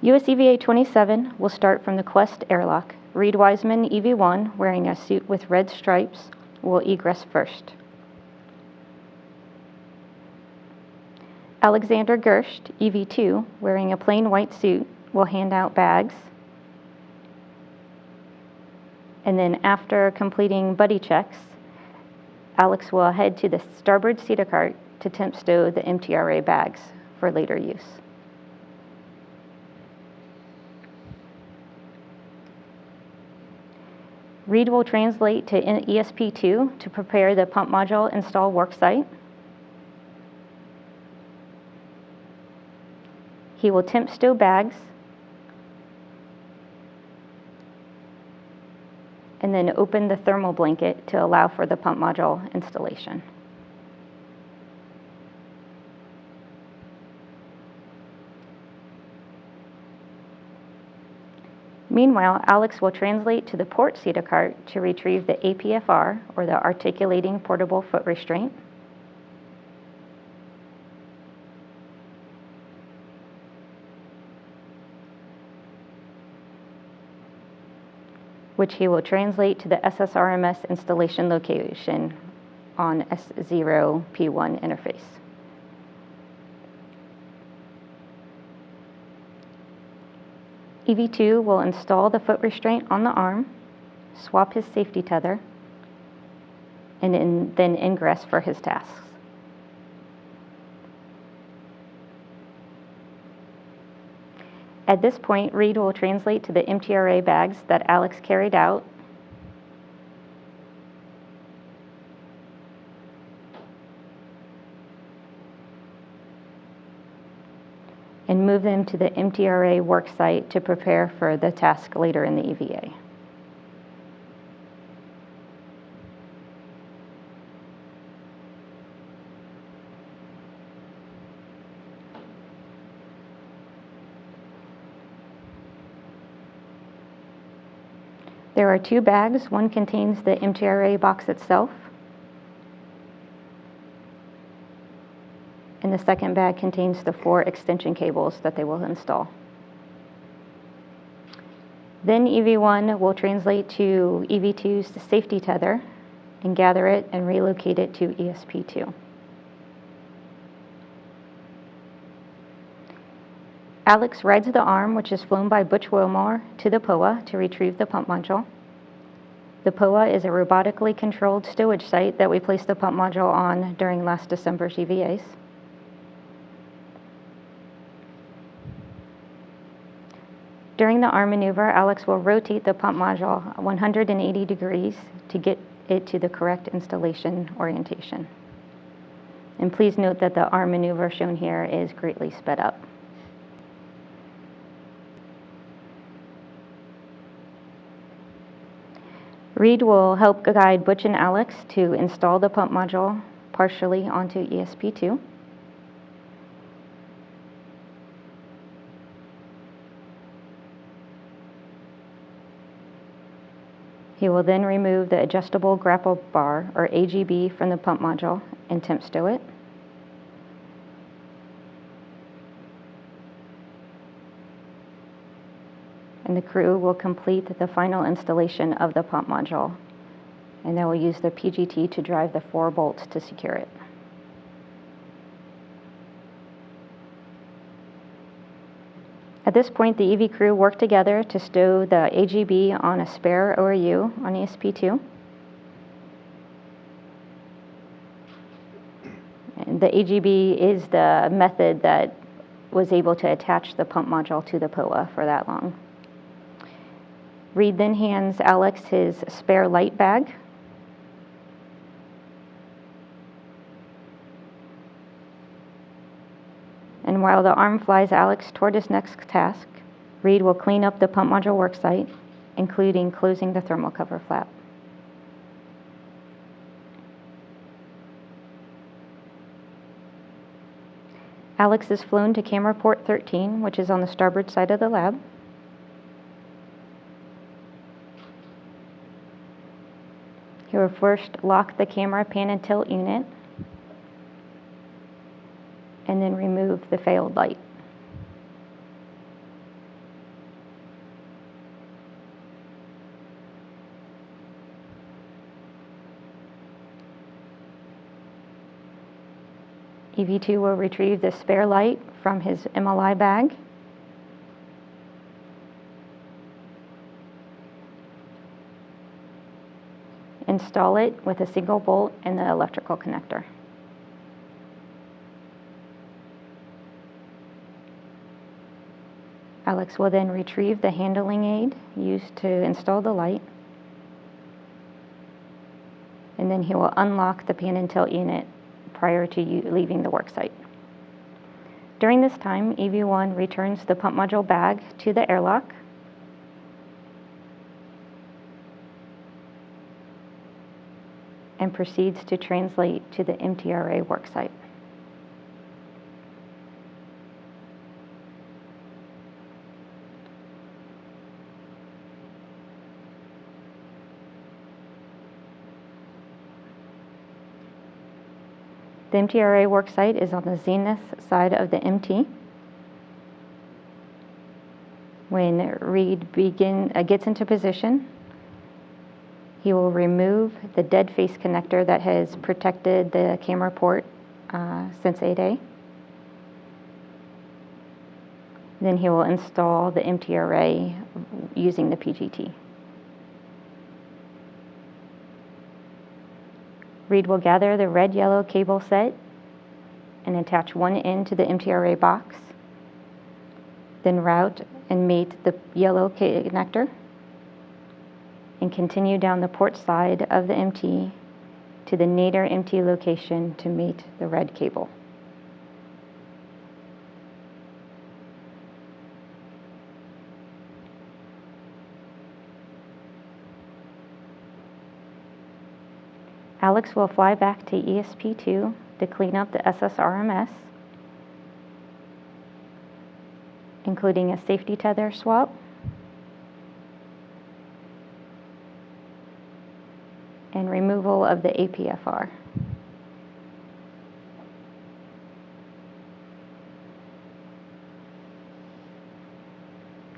US EVA 27 will start from the Quest airlock. Reed Wiseman, EV1, wearing a suit with red stripes, will egress first. Alexander Gerst, EV2, wearing a plain white suit, will hand out bags. And then after completing buddy checks, Alex will head to the starboard cedar cart to temp stow the MTRA bags for later use. Reed will translate to ESP2 to prepare the pump module install worksite. He will temp stow bags and then open the thermal blanket to allow for the pump module installation. Meanwhile, Alex will translate to the port cedar cart to retrieve the APFR, or the Articulating Portable Foot Restraint. Which he will translate to the SSRMS installation location on S0P1 interface. EV2 will install the foot restraint on the arm, swap his safety tether, and then ingress for his tasks. At this point, Reed will translate to the MTRA bags that Alex carried out and move them to the MTRA worksite to prepare for the task later in the EVA. There are two bags. One contains the MTRA box itself, and the second bag contains the 4 extension cables that they will install. Then EV1 will translate to EV2's safety tether and gather it and relocate it to ESP2. Alex rides the arm, which is flown by Butch Wilmore, to the POA to retrieve the pump module. The POA is a robotically controlled stowage site that we placed the pump module on during last December's EVAs. During the arm maneuver, Alex will rotate the pump module 180 degrees to get it to the correct installation orientation. And please note that the arm maneuver shown here is greatly sped up. Reed will help guide Butch and Alex to install the pump module partially onto ESP2. He will then remove the adjustable grapple bar, or AGB, from the pump module and temp stow it. And the crew will complete the final installation of the pump module, and they will use the PGT to drive the 4 bolts to secure it. At this point, the EV crew work together to stow the AGB on a spare ORU on ESP2. And the AGB is the method that was able to attach the pump module to the POA for that long. Reed then hands Alex his spare light bag. And while the arm flies Alex toward his next task, Reed will clean up the pump module worksite, including closing the thermal cover flap. Alex is flown to camera port 13, which is on the starboard side of the lab. He will first lock the camera pan and tilt unit, and then remove the failed light. EV2 will retrieve the spare light from his MLI bag. Install it with a single bolt in the electrical connector. Alex will then retrieve the handling aid used to install the light, and then he will unlock the pan and tilt unit prior to leaving the worksite. During this time, EV1 returns the pump module bag to the airlock. And proceeds to translate to the MTRA worksite. The MTRA worksite is on the zenith side of the MT. When Reed gets into position, he will remove the dead face connector that has protected the camera port since 8A. Then he will install the MTRA using the PGT. Reed will gather the red-yellow cable set and attach one end to the MTRA box, then route and mate the yellow connector, and continue down the port side of the MT to the nadir MT location to mate the red cable. Alex will fly back to ESP2 to clean up the SSRMS, including a safety tether swap, and removal of the APFR.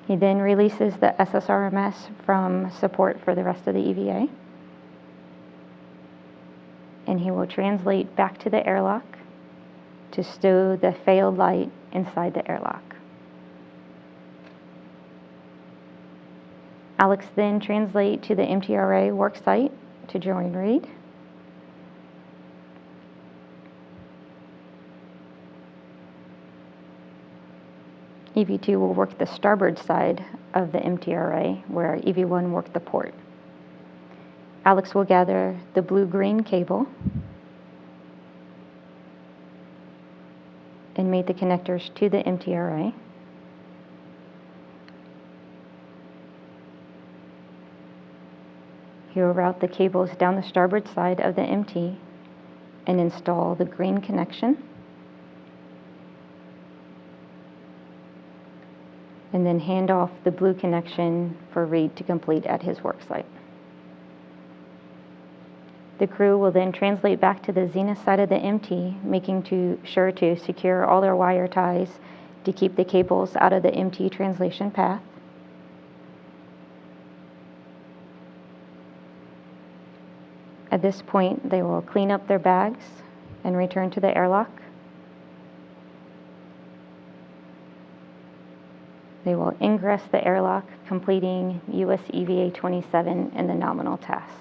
He then releases the SSRMS from support for the rest of the EVA. And he will translate back to the airlock to stow the failed light inside the airlock. Alex then translate to the MTRA worksite to join Reed. EV2 will work the starboard side of the MTRA, where EV1 worked the port. Alex will gather the blue-green cable and mate the connectors to the MTRA. He will route the cables down the starboard side of the MT and install the green connection, and then hand off the blue connection for Reed to complete at his worksite. The crew will then translate back to the zenith side of the MT, making sure to secure all their wire ties to keep the cables out of the MT translation path. At this point, they will clean up their bags and return to the airlock. They will ingress the airlock, completing US EVA 27 and the nominal tasks.